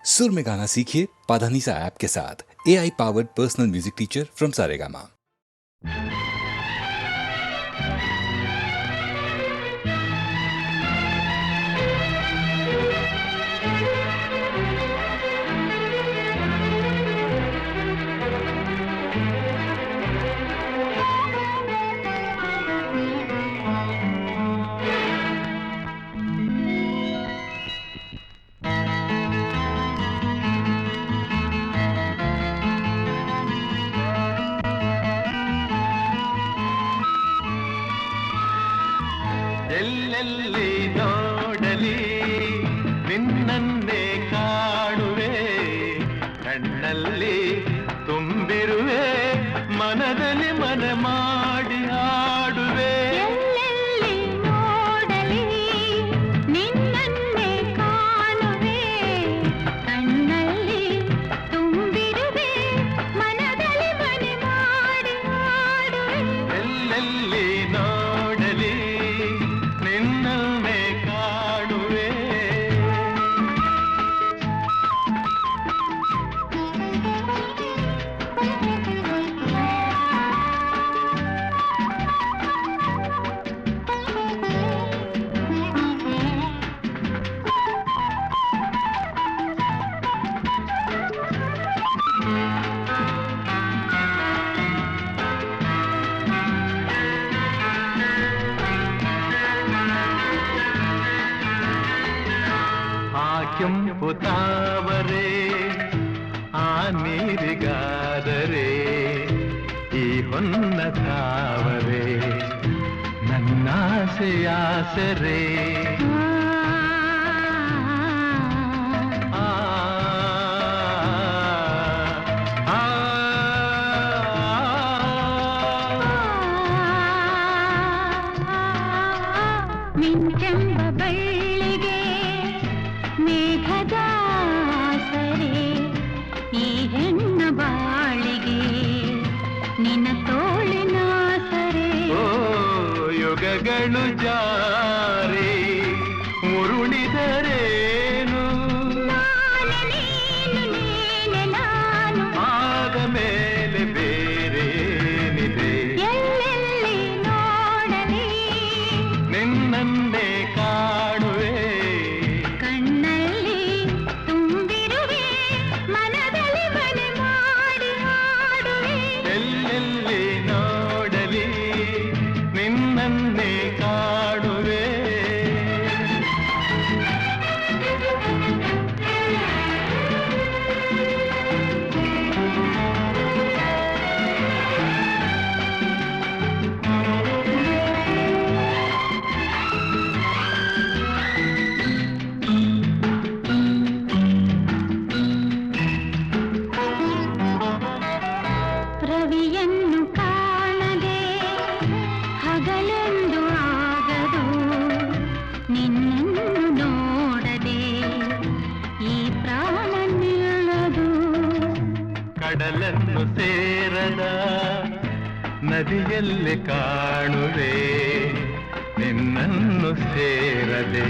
सुर में गाना सीखिए पाधानीसा ऐप के साथ। AI powered personal music teacher from Saregama. ಎಲ್ಲೆಲ್ಲಿ ನೋಡಲಿ ನಿನ್ನನ್ನೇ ಕಾಣುವೆ, ಕಣ್ಣಲ್ಲಿ ತುಂಬಿರುವೆ, ಮನದಲ್ಲಿ ಮನ ಮಾಡಿ ಆಡುವೆ. ಎಲ್ಲೆಲ್ಲಿ ನೋಡಲಿ ನಿನ್ನನ್ನೇ ಕಾಣುವೆ, ಕಣ್ಣಲ್ಲಿ ತುಂಬಿರುವೆ, ಮನದಲ್ಲಿ ಮನ ಮಾಡಿ ಆಡುವೆ. ಎಲ್ಲೆಲ್ಲಿ ನೋಡಲಿ ನಿನ್ನನ್ನೇ ಕಾಣುವೆ. ಆ ಕೆಂಪು ತಾವರೆ ಆ ನೀರಿಗಾದರೆ, ಈ ಹೊನ್ನ ತಾವರೆ ನನ್ನಾಸೆಯಾಸರೆ. ಆ, ಆ, ಮಿಂಚೆಂಬ ಬಳ್ಳಿಗೆ ಮೇಘದ ಸರೆ, ಈ ಹೆಣ್ಣ ಬಾಳಿಗೆ ನಿನ್ನ ತೋಳಿನ ಸರೆ. ಓ ಯುಗಗಳು ಜಾರಿ ಉರುಳಿದರೇನು, ನಾನು ನೀನು ನೀನೆ ನಾನು, ಆದ ಮೇಲೆ ಬೇರೇನಿದೆ. ಎಲ್ಲೆಲ್ಲಿ ನೋಡಲಿ ನಿನ್ನನ್ನೇ ಕಾಣುವೆ, ಕಣ್ಣಲ್ಲಿ ತುಂಬಿರುವೆ, ಮನದಲ್ಲಿ ಮನೆ ಮಾಡಿ ಆಡುವೆ. ಎಲ್ಲೆಲ್ಲಿ ನೋಡಲಿ ನಿನ್ನನ್ನೇ ಕಾಣುವೆ. ರವಿಯನ್ನು ಕಾಣದೆ ಹಗಲೆಂದು ಆಗದು, ನಿನ್ನನ್ನು ನೋಡದೆ ಈ ಪ್ರಾಣ ನಿಲ್ಲದು. ಕಡಲನ್ನು ಸೇರದ ನದಿಯಲ್ಲಿ ಕಾಣುವೆ, ನಿನ್ನನ್ನು ಸೇರದೆ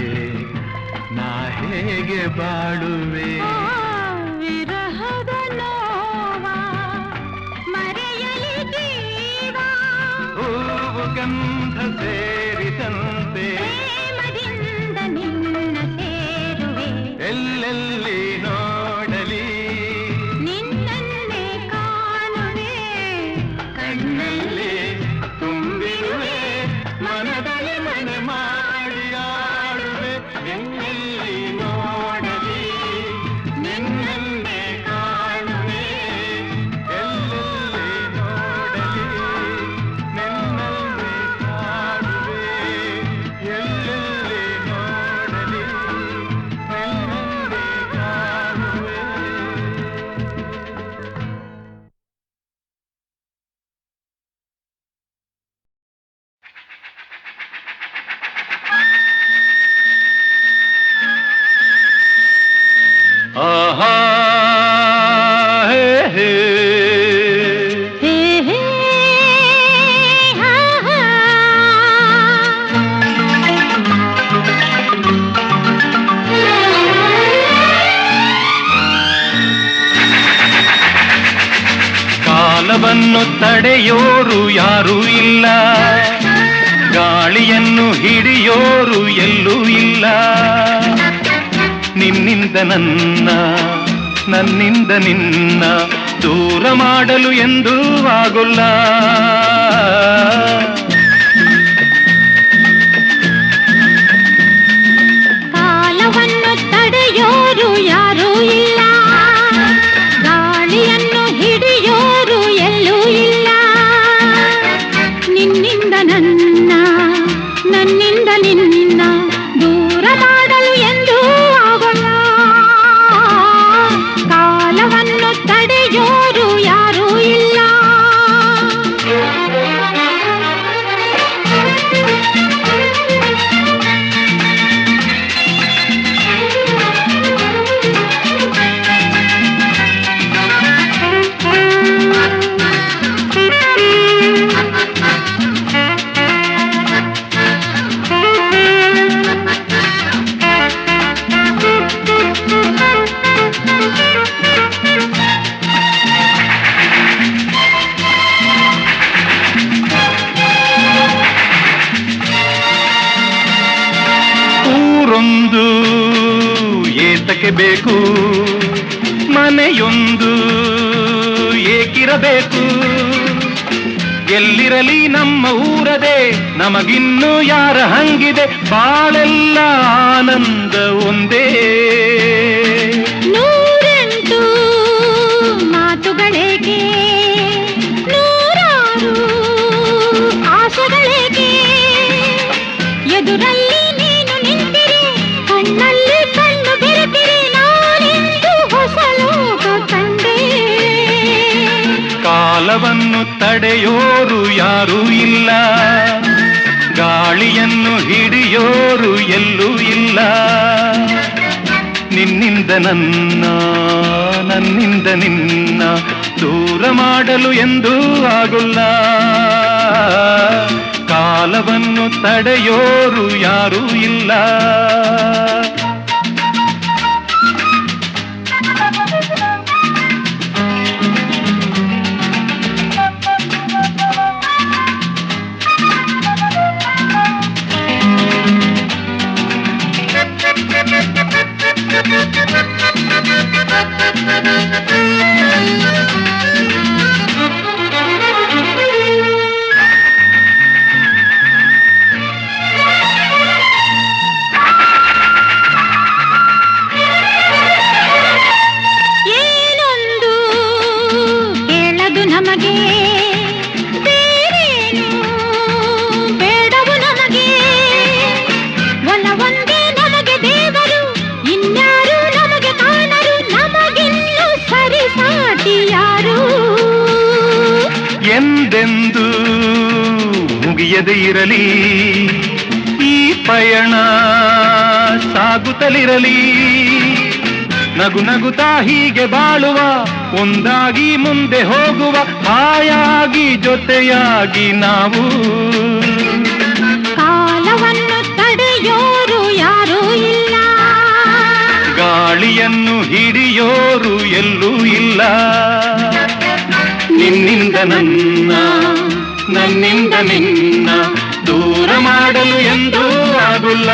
ನಾ ಹೇಗೆ ಬಾಳುವೆ. ಆ ವಿರಹದ ನೋವ ಮರೆಯಲಿ ಜೀವ, ಹೂವು ಗಂಧ ಸೇರಿದಂತೆ ಪ್ರೇಮದಿಂದ ನಿನ್ನ ಸೇರುವೆ. ಎಲ್ಲೆಲ್ಲಿ ನೋಡಲಿ ನಿನ್ನನ್ನೇ ಕಾಣುವೆ, ಕಣ್ಣಲ್ಲಿ ತುಂಬಿರುವೆ, ಮನದಲ್ಲಿ ಮನ ಮಾಡಿ ಆಡುವೆ. ಎಲ್ಲೆಲ್ಲಿ ನೋಡಲಿ ನಿನ್ನನ್ನೇ ಕಾಣುವೆ, ಎಲ್ಲೆಲ್ಲಿ ನೋಡಲಿ ನಿನ್ನನ್ನೇ ಕಾಣುವೆ, ಎಲ್ಲೆಲ್ಲಿ ನೋಡಲಿ ನಿನ್ನನ್ನೇ ಕಾಣುವೆ. ಆಹಾ ಹೇ ಹೇ ಹೇ ಹೇ ಹಾ ಹಾ. ಕಾಲವನ್ನು ತಡೆಯೋರು ಯಾರೂ ಇಲ್ಲ, ಗಾಳಿಯನ್ನು ಹಿಡಿಯೋರು ಎಲ್ಲೂ ಇಲ್ಲ. ನಿನ್ನಿಂದ ನನ್ನ, ನನ್ನಿಂದ ನಿನ್ನ ದೂರ ಮಾಡಲು ಎಂದೂ ಆಗುಲ್ಲ. ಕಾಲವನ್ನು ತಡೆಯೋರು ಯಾರೂ ಇಲ್ಲ, ಗಾಳಿಯನ್ನು ಹಿಡಿಯೋರು ಎಲ್ಲೂ ಇಲ್ಲ. ನಿನ್ನಿಂದ ನನ್ನ, ನನ್ನಿಂದ ನಿನ್ನ ದೂರ ಮಾಡಲು ಎಂದೂ ಆಗೋಲ್ಲ. ಕಾಲವನ್ನು ತಡೆಯೋರು ಯಾರೂ ಇಲ್ಲ. ಊರೊಂದು ಏತಕ್ಕೆ ಬೇಕು, ಮನೆಯೊಂದು ಏಕಿರಬೇಕು. ಎಲ್ಲಿರಲಿ ನಮ್ಮ ಊರದೇ, ನಮಗಿನ್ನು ಯಾರ ಹಂಗಿದೆ, ಬಾಳೆಲ್ಲ ಆನಂದ ಒಂದೇ. ನೂರೆಂಟು ಮಾತುಗಳೇಕೆ, ನೂರಾರು ಆಸೆಗಳೇಕೆ, ಎದುರಲ್ಲಿ ನೀನು ನಿಂತಿರಿ, ಕಣ್ಣಲ್ಲಿ ಕಣ್ಣು ಬೆರೆತಿರಿ, ನಾನೆಂದು ಹೊಸ ಲೋಕ ಕಂಡೆ. ಕಾಲವನ್ನು ತಡೆಯೋರು ಯಾರೂ ಇಲ್ಲ, ಗಾಳಿಯನ್ನು ಹಿಡಿಯೋರು ಎಲ್ಲೂ ಇಲ್ಲ. ನಿನ್ನಿಂದ ನನ್ನ, ನನ್ನಿಂದ ನಿನ್ನ ದೂರ ಮಾಡಲು ಎಂದೂ ಆಗುಲ್ಲ. ಕಾಲವನ್ನು ತಡೆಯೋರು ಯಾರೂ ಇಲ್ಲ. ಏನೊಂದು ಕೇಳದು ನಮಗೆ, ಬೇರೇನು ಬೇಡವು ನಮಗೆ. ಒಲವೊಂದೇ ನಮಗೆ ದೇವರು, ಇನ್ಯಾರು ನಮಗೆ ಕಾಣರು, ನಮಗಿನ್ನು ಸರಿಸಾಟಿ ಯಾರು. ಎಂದೆಂದು ಮುಗಿಯದೇ ಇರಲಿ ಈ ಪಯಣ, ಸಾಗುತ್ತಲಿರಲಿ. ನಗು ನಗುತ್ತಾ ಹೀಗೆ ಬಾಳುವ, ಒಂದಾಗಿ ಮುಂದೆ ಹೋಗುವ, ಹಾಯಾಗಿ ಜೊತೆಯಾಗಿ ನಾವು. ಕಾಲವನ್ನು ತಡೆಯೋರು ಯಾರೂ ಇಲ್ಲ, ಗಾಳಿಯನ್ನು ಹಿಡಿಯೋರು ಎಲ್ಲೂ ಇಲ್ಲ. ನಿನ್ನಿಂದ ನನ್ನ, ನನ್ನಿಂದ ನಿನ್ನ ದೂರ ಮಾಡಲು ಎಂದೂ ಆಗುಲ್ಲ.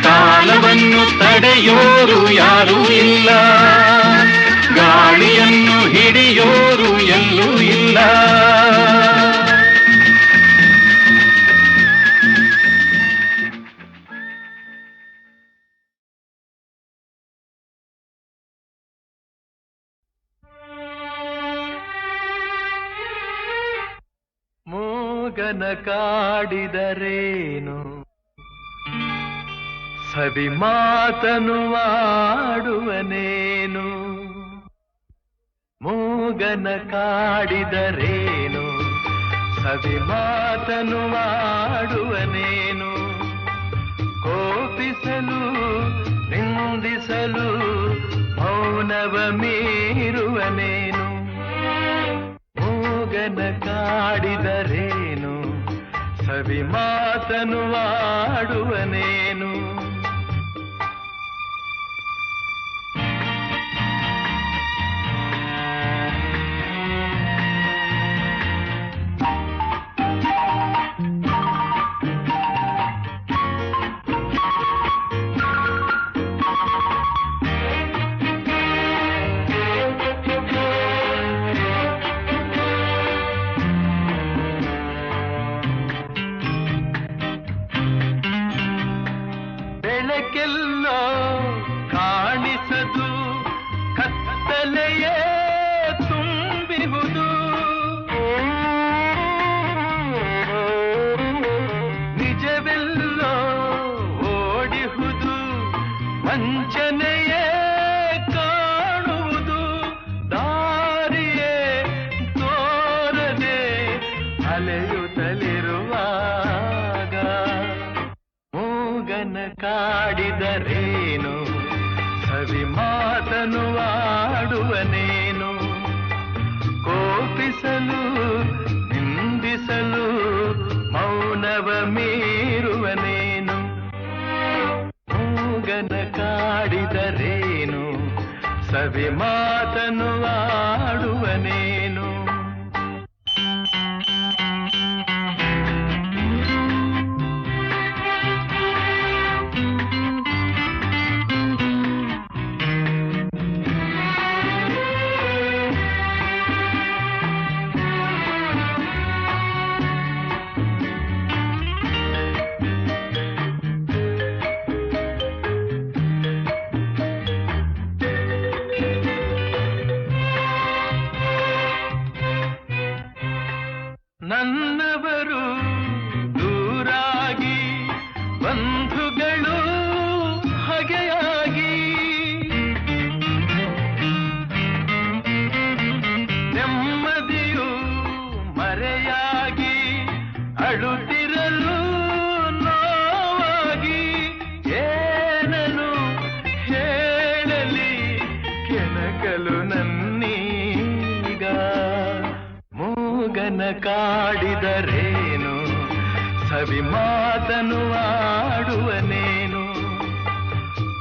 ಕಾಲವನ್ನು ತಡೆಯೋರು ಯಾರೂ ಇಲ್ಲ, ಗಾಳಿಯನ್ನು ಹಿಡಿಯೋರು ಎಲ್ಲೂ ಇಲ್ಲ. ಮೂಗನ ಕಾಡಿದರೇನು, ಸವಿ ಮಾತನು ಆಡುವನೇನು. ಮೂಗನ ಕಾಡಿದರೇನು, ಸವಿ ಮಾತನು ಆಡುವನೇನು. ಕೋಪಿಸಲು ನಿಂದಿಸಲು ಮೌನವ ಮೀರುವನೇನು. ಮೂಗನ ಕಾಡಿದರೇನು, ಸವಿ ಮಾತನು ಆಡುವನೇನು. ಬೆಳಕೆಲ್ಲೋ ಕಾಣಿಸದು ಕತ್ತಲೆಯೇ ತುಂಬಿಹುದು ನಿಜವೆಲ್ಲೋ ಓಡಿಹುದು ವಂಚನೆಯೇ ಕಾಣುವುದು ದಾರಿಯೇ ತೋರದೆ ಅಲೆಯುತ್ತಲಿರುವಾಗ ಮೂಗನ ಕಾಡಿದರೇನು ಸವಿ ಮಾತನು ಆಡುವನೇನು ಕೋಪಿಸಲು ನಿಂದಿಸಲು ಮೌನವ ಮೀರುವನೇನು ಮೂಗನ ಕಾಡಿದರೇನು ಸವಿ ಮಾತನು ಆಡುವನೇನು ನನ್ನವರು ದೂರಾಗಿ ಬಂಧುಗಳು ಹಗೆಯಾಗಿ ನೆಮ್ಮದಿಯು ಮರೆಯಾಗಿ ಅಳುತ್ತಿರಲು ನೋವಾಗಿ ಏನನು ಹೇಳಲಿ ಕೆಣಕಲು ನನ್ನೀಗ ಮೂಗನ ಕಾಡಿದರೇನು ಸವಿ ಮಾತನು ಆಡುವನೇನು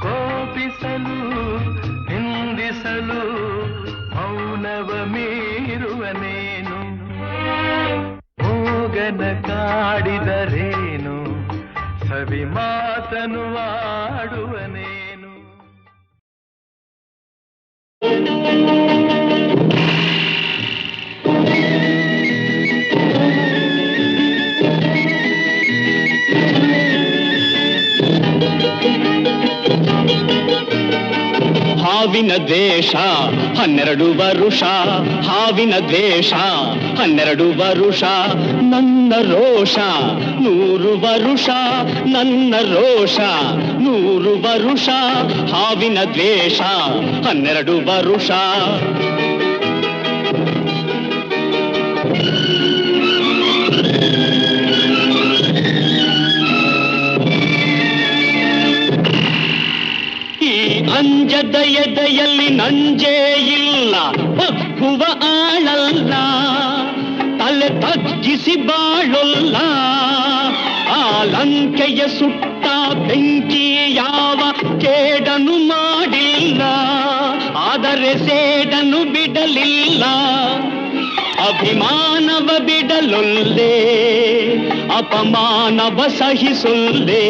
ಕೋಪಿಸಲು ನಿಂದಿಸಲು ಮೌನವ ಮೀರುವನೇನು ಮೂಗನ ಕಾಡಿದರೇನು ಸವಿ ಮಾತನು ಆಡುವನೇನು ಹಾವಿನ ದ್ವೇಷ 12 ವರುಷ ಹಾವಿನ ದ್ವೇಷ 12 ವರುಷ ನನ್ನ ರೋಷ 100 ವರುಷ ನನ್ನ ರೋಷ 100 ವರುಷ ಹಾವಿನ ದ್ವೇಷ 12 ವರುಷ ಅಂಜದ ಎದೆಯಲ್ಲಿ ನಂಜೇ ಇಲ್ಲ ಬಗ್ಗುವ ಆಳಲ್ಲ ತಲೆ ತಗ್ಗಿಸಿ ಬಾಳೊಲ್ಲ ಆ ಲಂಕೆಯ ಸುಟ್ಟ ಬೆಂಕಿ ಯಾವ ಕೇಡನು ಮಾಡಿಲ್ಲ ಆದರೆ ಸೇಡನು ಬಿಡಲಿಲ್ಲ ಅಭಿಮಾನವ ಬಿಡಲೊಲ್ಲೆ ಅಪಮಾನವ ಸಹಿಸೊಲ್ಲೆ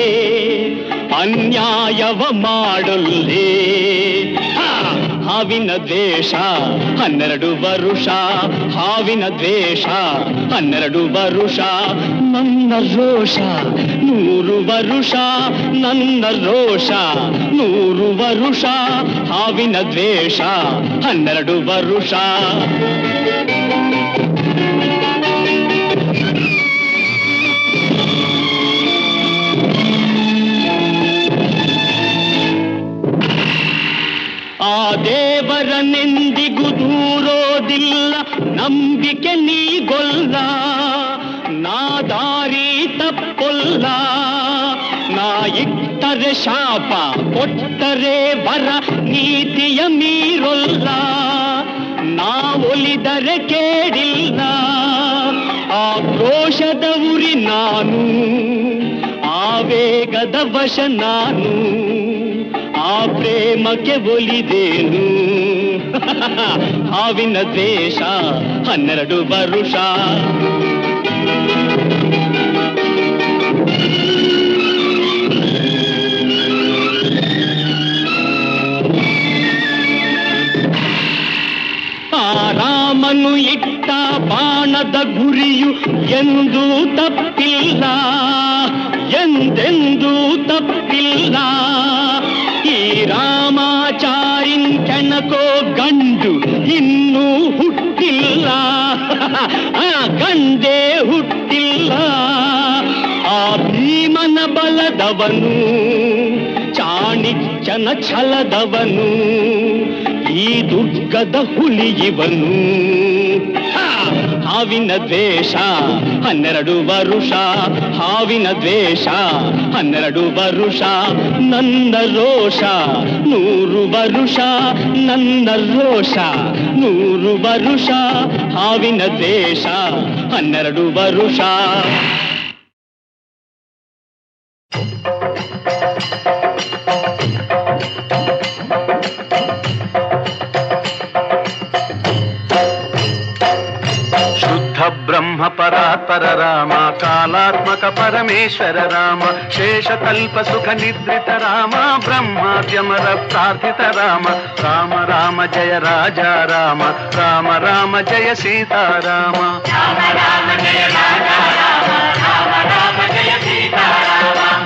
ಅನ್ಯಾಯವ ಮಾಡೊಲ್ಲೆ ಹಾವಿನ ದ್ವೇಷ 12 ವರುಷ ಹಾವಿನ ದ್ವೇಷ 12 ವರುಷ ನನ್ನ ರೋಷ 100 ವರುಷ ನನ್ನ ರೋಷ 100 ವರುಷ ಹಾವಿನ ದ್ವೇಷ 12 ವರುಷ ಆ ದೇವರನೆಂದಿಗೂ ದೂರೋದಿಲ್ಲ ನಂಬಿಕೆ ನೀಗೊಲ್ಲ ನಾ ದಾರಿ ತಪ್ಪೊಲ್ಲ ನಾ ಇಟ್ಟರೆ ಶಾಪ ಕೊಟ್ಟರೆ ವರ ನೀತಿಯ ಮೀರೊಲ್ಲ ನಾ ಒಲಿದರೆ ಕೇಳಿಲ್ಲ ಆ ಕ್ರೋಶದ ಉರಿ ನಾನು ಆವೇಗದ ವಶ ನಾನು ಆ ಪ್ರೇಮಕ್ಕೆ ಒಲಿದೇನು ಹಾವಿನ ದ್ವೇಷ 12 ವರುಷ ಅವನು ಇಟ್ಟ ಬಾಣದ ಗುರಿಯು ಎಂದೂ ತಪ್ಪಿಲ್ಲ, ಎಂದೆಂದೂ ತಪ್ಪಿಲ್ಲ. ಈ ರಾಮಾಚಾರಿನ್ ಕೆಣಕೋ ಗಂಡು ಇನ್ನೂ ಹುಟ್ಟಿಲ್ಲ, ಗಂಡೇ ಹುಟ್ಟಿಲ್ಲ. ಆ ಭೀಮನ ಬಲದವನು, ಚಾಣಿಕ್ಯನ ಛಲದವನು, ಈ ದುರ್ಗದ ಹುಲಿಯವನು. ಹಾವಿನ ದ್ವೇಷ 12 ವರುಷ, ಹಾವಿನ ದ್ವೇಷ 12 ವರುಷ. ನನ್ನ ರೋಷ 100 ವರುಷ, ನನ್ನ ರೋಷ 100 ವರುಷ. ಹಾವಿನ ದ್ವೇಷ 12 ವರುಷ. ಬ್ರಹ್ಮ ಪರಾತ್ಪರ ರಾಮ, ಕಾಲಾತ್ಮಕ ಪರಮೇಶ್ವರ ರಾಮ, ಶೇಷಕಲ್ಪ ಸುಖ ನಿದ್ರಿತ ರಾಮ, ಬ್ರಹ್ಮಾದ್ಯಮರ ಪ್ರಾರ್ಥಿತ ರಾಮ. ರಾಮ ರಾಮ ಜಯ ರಾಜ ರಾಮ, ರಾಮ ರಾಮ ಜಯ ಸೀತಾರಾಮ.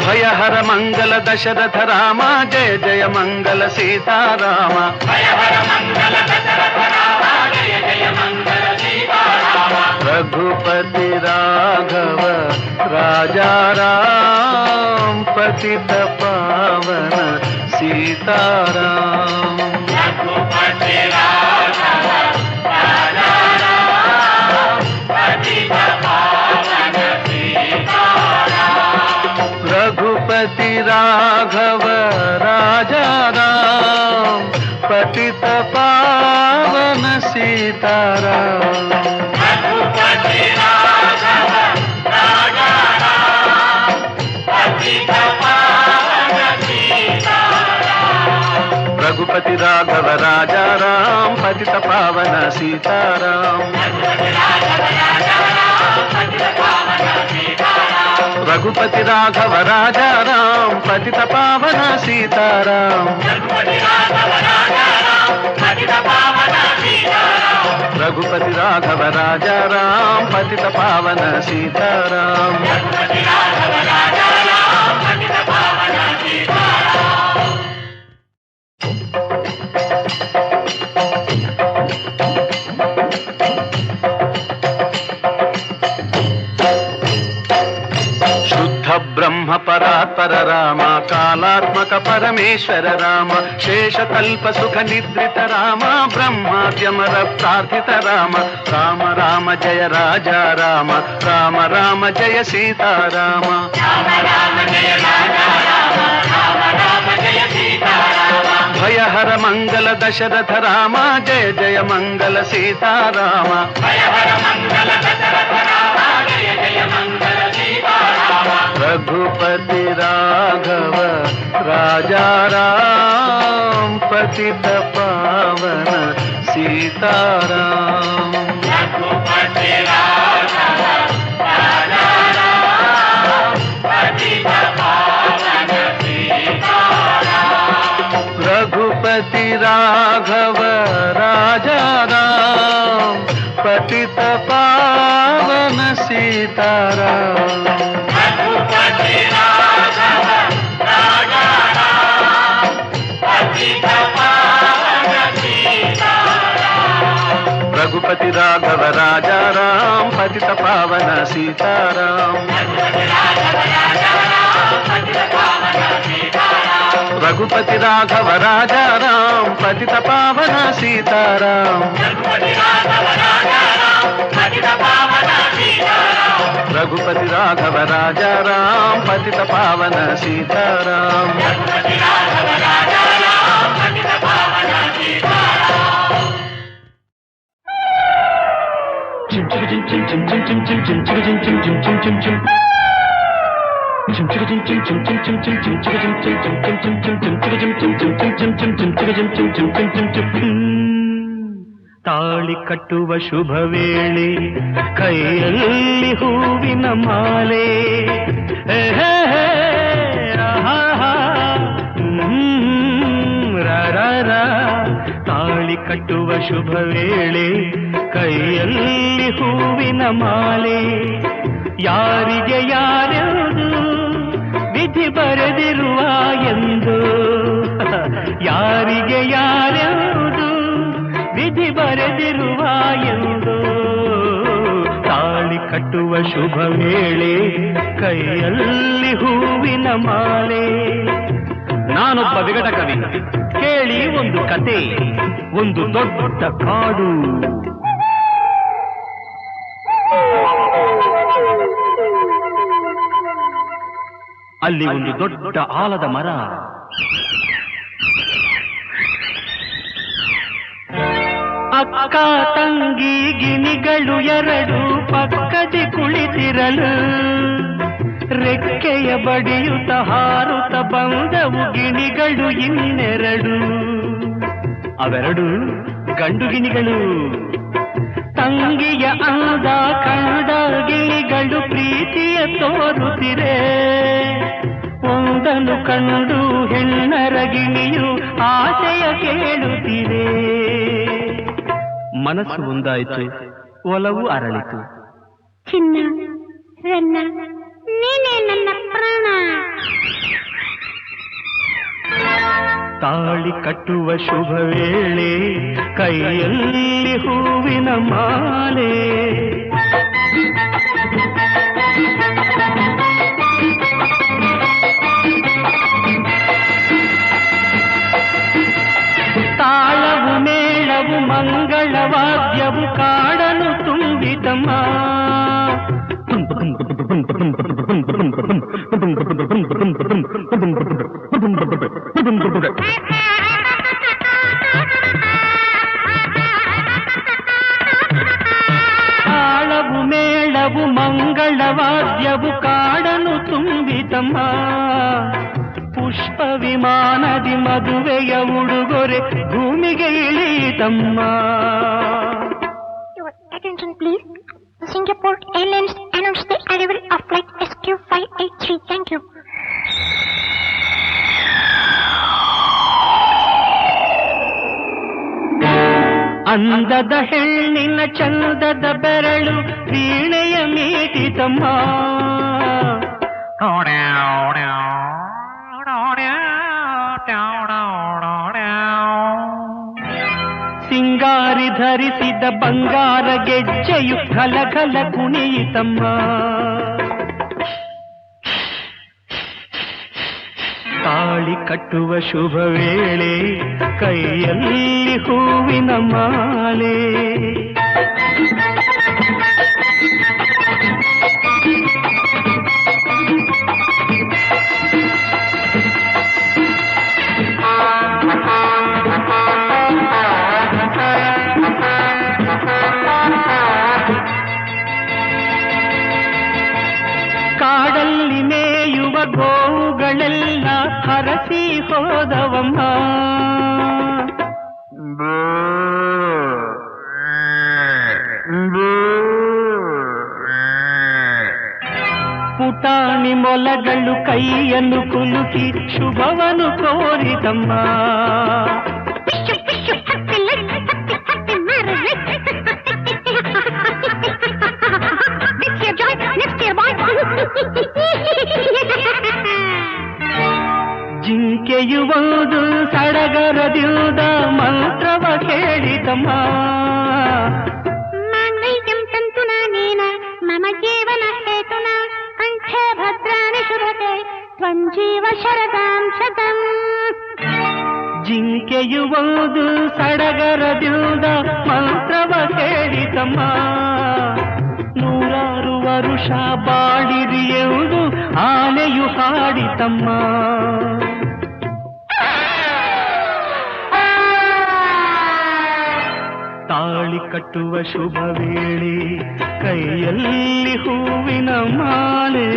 ಭಯಹರ ಮಂಗಲ ದಶರಥ ರಾಮ, ಜಯ ಜಯ ಮಂಗಲ ಸೀತಾರಾಮ. रघुपति राघव राजा राम, पतित पावन सीताराम. रघुपति राघव राजा राम, पतित पावन सीताराम. रघुपति राघव राजा राम, पतित पावन सीताराम. रघुपति राघव राजा राम, पतित पावन सीताराम. रघुपति राघव राजा राम, पतित पावन सीताराम. रघुपति राघव राजा राम, पतित पावन सीताराम. ब्रह्म परात्पर राम, कालात्मक परमेश्वर राम, शेषकल्प सुख निद्रित राम, ब्रह्माद्यमर प्रार्थित राम. राम राम जय राजा राम, राम राम जय सीताराम. भयहर मंगल दशरथ राम, जय जय मंगल सीताराम. रघुपति राघव राजा राम, पतित पावन सीताराम. रघुपति राघव राजा राम, पतित पावन सीताराम. रघुपति राघव राजा राम, पतित पावन सीताराम. रघुपति राघव राजा राम, पतित पावन सीताराम. रघुपति राघव राजा राम, पतित पावन सीताराम. रघुपति राघव राजा राम, पतित पावन सीताराम. ತಾಳಿ ಕಟ್ಟುವ ಶುಭ ವೇಳೆ, ಕೈಯಲ್ಲಿ ಹೂವಿನ ಮಾಲೆ. ತಾಳಿ ಕಟ್ಟುವ ಶುಭ ವೇಳೆ, ಕೈಯಲ್ಲಿ ಹೂವಿನ ಮಾಲೆ. ಯಾರಿಗೆ ಯಾರ್ಯಾವುದು ವಿಧಿ ಬರೆದಿರುವ ಎಂದು, ಯಾರಿಗೆ ಯಾರ್ಯಾವುದು ವಿಧಿ ಬರೆದಿರುವ ಎಂದು. ತಾಳಿ ಕಟ್ಟುವ ಶುಭ ವೇಳೆ ಕೈಯಲ್ಲಿ ಹೂವಿನ ಮಾಲೆ. ನಾನೊಬ್ಬ ವಿಗಟ ಕವಿ, ಕೇಳಿ ಒಂದು ಕತೆ. ಒಂದು ದೊಡ್ಡ ಕಾಡು, ಅಲ್ಲಿ ಒಂದು ದೊಡ್ಡ ಆಲದ ಮರ. ಅಕ್ಕ ತಂಗಿ ಗಿಣಿಗಳು ಎರಡು ಪಕ್ಕದಿ ಕುಳಿತಿರಲು, ರೆಕ್ಕೆಯ ಬಡಿಯುತ್ತ ಹಾರುತ್ತ ಬಂದವು ಗಿಣಿಗಳು ಇನ್ನೆರಡು. ಅವೆರಡು ಗಂಡು ಗಿಣಿಗಳು. ತಂಗಿಯ ಅಂದ ಕಂಡ ಗಿಳಿಗಳು ಪ್ರೀತಿಯ ತೋರುತ್ತಿರೆ. ಒಂದನ್ನು ಕಂಡು ಹೆಣ್ಣರ ಗಿಣಿಯು ಆಸೆಯ ಕೇಳುತ್ತಿದೆ. ಮನಸ್ಸು ಒಂದಾಯಿತು, ಒಲವು ಅರಳಿತು. ಚಿನ್ನ ರನ್ನ ನೀನೇ ನನ್ನ ಪ್ರಾಣ. ತಾಳಿ ಕಟ್ಟುವ ಶುಭ ವೇಳೆ ಕೈಯಲ್ಲಿ ಹೂವಿನ ಮಾಲೆ. ತಾಳವು ಮೇಳವು ಮಂಗಳವಾದ್ಯವು ಕಾಡನು ತುಂಬಿತಮ್ಮ. ತಾಳವು ಮೇಳವು ಮಂಗಳವಾದ್ಯವು ಕಾಡನು ತುಂಬಿತಮ್ಮ. ಪುಷ್ಪ ವಿಮಾನದಿ ಮದುವೆಯ ಉಡುಗೊರೆ ಭೂಮಿಗೆ ಇಳಿತಮ್ಮ. Your attention please. Singapore Airlines announced the arrival of flight SQ583. Thank you. ಅಂದದ ಹೆಣ್ಣಿನ ಚಂದದ ಬೆರಳು ವೀಣೆಯ ಮೀಟಿತಮ್ಮ. ಸಿಂಗಾರಿ ಧರಿಸಿದ ಬಂಗಾರ ಗೆಜ್ಜೆಯು ಘಲಘಲ ಕುಣಿಯಿತಮ್ಮ. ತಾಳಿ ಕಟ್ಟುವ ಶುಭ ವೇಳೆ ಕೈಯಲ್ಲಿ ಹೂವಿನ ಮಾಲೆ. ಕಾಡಲ್ಲಿ ಮೇಯುವ ಗೋವುಗಳೆಲ್ಲ ಹರಸಿ ಹೋದವಮ್ಮ. ಪುಟಾಣಿ ಮೊಲಗಳು ಕೈಯನ್ನು ಕುಲುಕಿ ಶುಭವನ್ನು ಕೋರಿದಮ್ಮ. ಜಿಂಕೆಯು ಒಂದು ಸಡಗರದಿಂದ ಮಂತ್ರವ ಹೇಳಿದಮ್ಮ. ಮಾಂಗಲ್ಯಂ ತಂತುನ ನೇನ ಮಮ ಜೀವನ ಹೇತುನ ಕಂಠೆ ಭದ್ರಾಣಿ ಶುಭತೆ ತ್ವಂ ಜೀವ ಶರದಾಂ ಶತಂ. ಜಿಂಕೆಯು ಒಂದು ಸಡಗರದಿಂದ ಮಂತ್ರವ ಹೇಳಿದಮ್ಮ. ನೂರಾರು ವರುಷ ಬಾಳಿರಿ ಎಂದು ಆನೆಯು ಹಾಡಿತಮ್ಮ. ತಾಳಿ ಕಟ್ಟುವ ಶುಭ ವೇಳೆ ಕೈಯಲ್ಲಿ ಹೂವಿನ ಮಾಲೆ.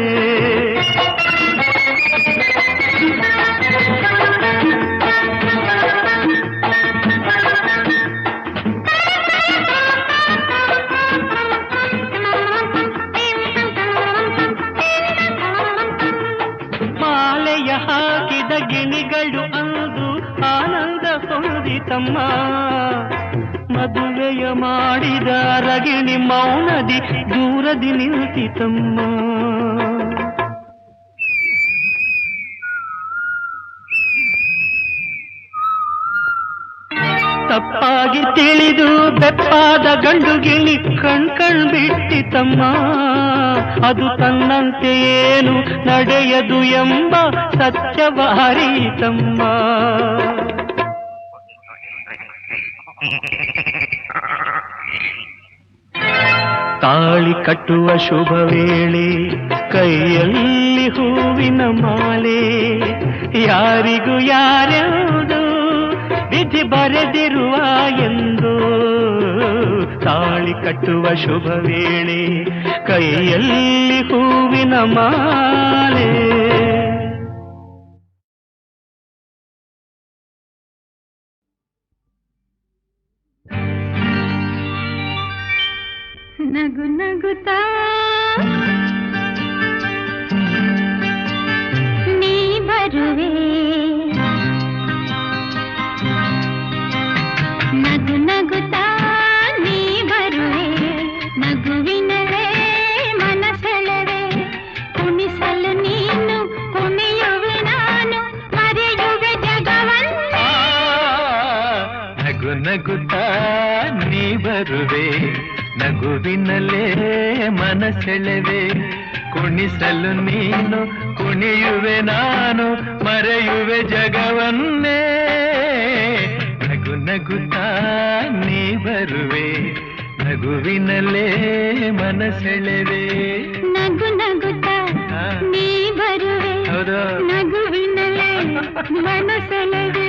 ಮಾಲೆಯ ಹಾಕಿದ ಗಿಣಿಗಳು ಅಂದು ಆನಂದ ಹೊಂದಿತಮ್ಮ. ಮದುವೆಯ ಮಾಡಿದ ರಗಿಣಿ ಮೌನದಿ ದೂರದಿ ನಿಲ್ತಿತಮ್ಮ. ತಪ್ಪಾಗಿ ತಿಳಿದು ಬೆಪ್ಪಾದ ಗಂಡು ಗಿಳಿ ಕಣ್ ಬಿಟ್ಟಿತಮ್ಮ. ಅದು ತನ್ನಂತೆ ಏನು ನಡೆಯದು ಎಂಬ ಸತ್ಯವ ಅರಿತಮ್ಮ. ತಾಳಿ ಕಟ್ಟುವ ಶುಭ ವೇಳೆ ಕೈಯಲ್ಲಿ ಹೂವಿನ ಮಾಲೆ. ಯಾರಿಗೂ ಯಾರ್ಯಾವುದು ವಿಧಿ ಬರೆದಿರುವ ಎಂದು. ತಾಳಿ ಕಟ್ಟುವ ಶುಭ ವೇಳೆ ಕೈಯಲ್ಲಿ ಹೂವಿನ ಮಾಲೆ. ನಗು ನಗುತ್ತಾ ನೀ ಬರುವೆ, ನಗು ನಗುತ್ತಾ ನೀ ಬರುವೆ, ನಗುವಿನಲೇ ಮನಸೆಳೆವೆ. ಕುಣಿಸಲು ನೀನು ಕುಣಿಯುವೆ ನಾನು, ಮರೆಯುವೆ ಜಗವನ್ನು. ನಗು ನಗುತ್ತಾ ನೀ ಬರುವೆ, ನಗುವಿನಲ್ಲೇ ಮನಸೆಳೆವೆ. ಕುಣಿಸಲು ನೀನು ಕುಣಿಯುವೆ ನಾನು, ಮರೆಯುವೆ ಜಗವನ್ನೇ. ನಗು ನಗುತ್ತಾ ನೀ ಬರುವೆ, ನಗುವಿನಲ್ಲೇ ಮನಸೆಳೆವೆ. ನಗು ನಗುತ್ತಾ ನೀ ಬರುವೆ, ನಗುವಿನಲೇ ಮನಸೆಳೆವೆ.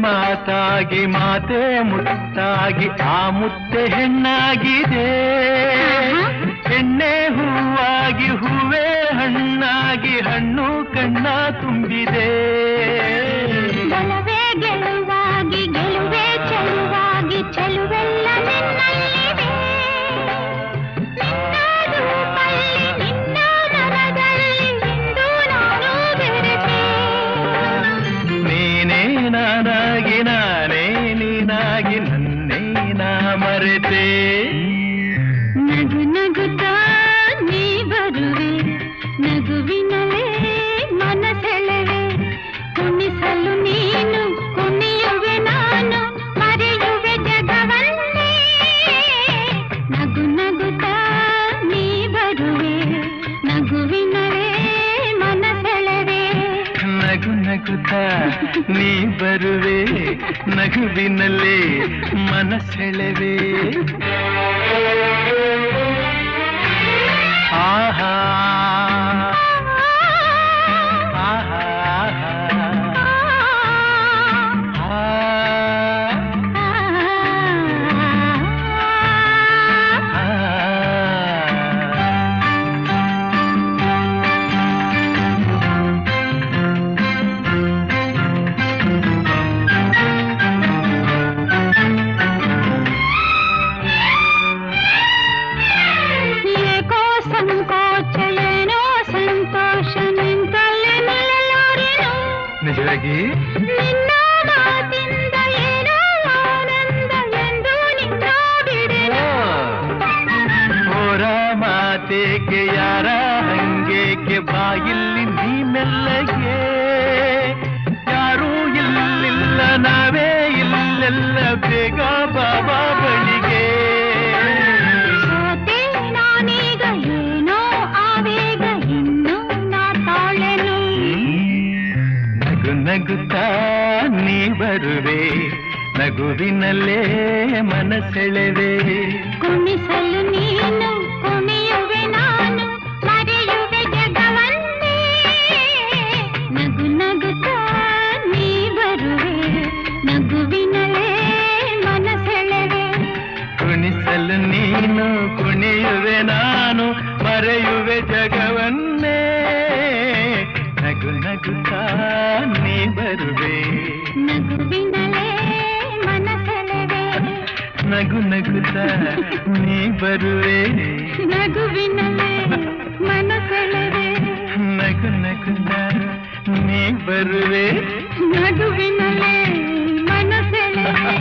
ಮಾತಾಗಿ ಮಾತೆ ಮುತ್ತಾಗಿ ಆ ಮುತ್ತೆ ಹೆಣ್ಣಾಗಿದೆ. ಹೆಣ್ಣೆ ಹೂವಾಗಿ ಹೂವೇ ಹಣ್ಣಾಗಿ ಹಣ್ಣು ಕಣ್ಣ ತುಂಬಿದೆ. ಬಲವೇ ಗೆಲುವಾಗಿ ಗೆಲುವೆ ಚೆಲುವಾಗಿ ಚೆಲುವೆಲ್ಲ ನಿನ್ನಲ್ಲಿದೆ. ನಿನ್ನ ರೂಪಲ್ಲಿ ನಿನ್ನ ಮನದಲ್ಲಿ ಇಂದು ನಾನು ಬೆರೆತೆ. ನೀನೇ ನಾನಾಗಿ ನಾನೇ ನೀನಾಗಿ ನನ್ನೇ ನಾ ಮರೆತೆ. ನಗು ನಗುತ್ತಾ ನೀ ಬರುವೆ, ನಗುವಿನಲೇ ಮನಸೆಳೆವೆ. ಕುಣಿಸಲು ನೀನು ಕುಣಿಯುವೆ ನಾನು, ಮರೆಯುವೆ ಜಗವನ್ನೇ. ನಗು ನಗುತ್ತಾ ನೀ ಬರುವೆ, ನಗುವಿನಲೇ ಮನಸೆಳೆವೆ. ನಗು ನಗುತ್ತಾ ನೀ ಬರುವೆ, ನಗುವಿನಲ್ಲೇ ಮನಸೆಳೆವೆ. ಆಹಾ ಆಹಾ ಏಕೋ ಸಂಕೋಚ ಏನೋ ಸಂತೋಷ ನಿಂತಲ್ಲಿ ನಿಲ್ಲಲಾರೆನು. ನಿಜವಾಗಿ ನಿನ್ನ ಮಾತಿಂದ ಏನೋ ಆನಂದ ಎಂದು ನಿನ್ನ ಬಿಡೆನು. ಹೋರ ಮಾತೇಕೆ ಯಾರ ಹಂಗೇಕೆ ಬಾಯಿಲ್ಲಿ ನೀ ಮೆಲ್ಲಗೆ. ಯಾರೂ ಇಲ್ಲಿಲ್ಲ ನಾವೇ ಇಲ್ಲೆಲ್ಲ ಬೇಗ ಬಾಬಾ ಬಳಿಗೆ. ಸೋತೆ ನಾನೀಗ ಏನೋ ಆವೇಗ ಇನ್ನು ನಾ ತಾಳೆನು. ನಗು ನಗುತ್ತಾ ನೀ ಬರುವೆ, ನಗುವಿನಲ್ಲೇ ಮನಸೆಳೆವೆ. ಕುಣಿಸಲು ನೀನು ಕುಣಿಯುವೆ ನಾನು, ಮರೆಯುವೆ ಜಗವನ್ನೇ. ನಗು ನಗುತ್ತಾ ನೀ ಬರುವೆ, ನಗುವಿನಲೇ ಮನಸೆಳೆವೆ. ಕುಣಿಸಲು ನೀನು ಕುಣಿಯುವೆ ನಾನು, ಮರೆಯುವೆ ಜಗವನ್ನೇ. ನಗುತ್ತಾ ನೀ ಬರುವೆ ನಗುವಿನಲೇ ಮನಸೆಳೆವೆ ನಗು ನಗುತ್ತಾ ನೀ ಬರುವೆ ನಗುವಿನಲೇ ಮನಸೆಳೆವೆ ನಗು ನಗುತ್ತಾ ನೀ ಬರುವೆ ನಗುವಿನಲೇ ಮನಸೆಳೆವೆ